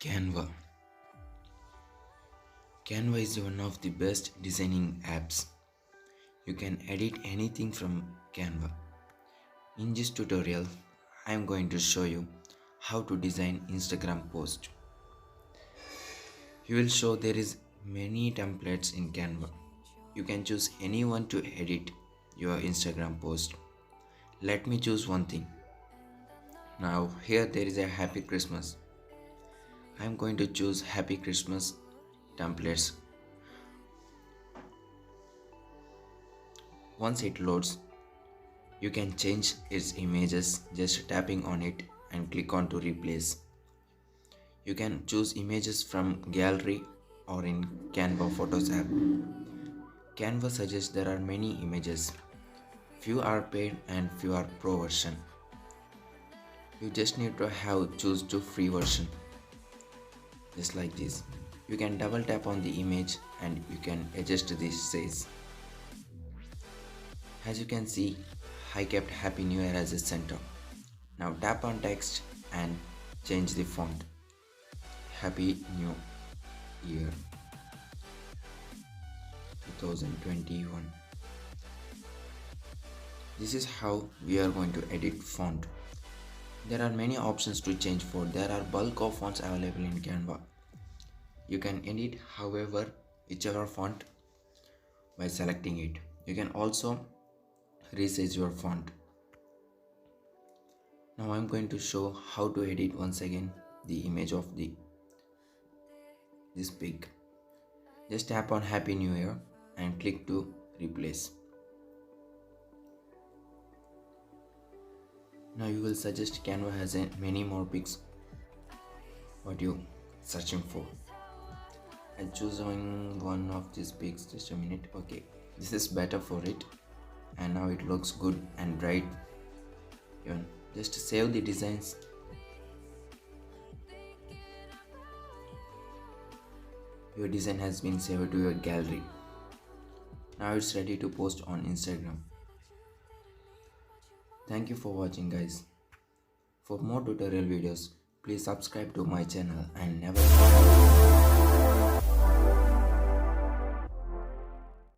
Canva. Canva is one of the best designing apps. You can edit anything from Canva. In this tutorial, I am going to show you how to design Instagram post. You will show there is many templates in Canva. You can choose anyone to edit your Instagram post. Let me choose one thing. Now here there is a Happy Christmas. I am going to choose Happy Christmas templates. Once it loads, you can change its images just tapping on it and click on to replace. You can choose images from gallery or in Canva Photos app. Canva suggests there are many images. Few are paid and few are pro version. You just need to choose to free version. Just like this. You can double tap on the image and you can adjust this size. As you can see, I kept Happy New Year as a center. Now tap on text and change the font. Happy New Year 2021. This is how we are going to edit font. There are many options to change font. There are bulk of fonts available in Canva. You can edit whichever font by selecting it. You can also resize your font. Now I am going to show how to edit once again the image of this pig. Just tap on Happy New Year and click to replace. Now you will suggest Canva has many more pics what you searching for. I'll choose one of these pics. Just a minute. Okay, this is better for it, and now it looks good and bright. Even just save the designs. Your design has been saved to your gallery. Now it's ready to post on Instagram. Thank you for watching, guys. For more tutorial videos, please subscribe to my channel and never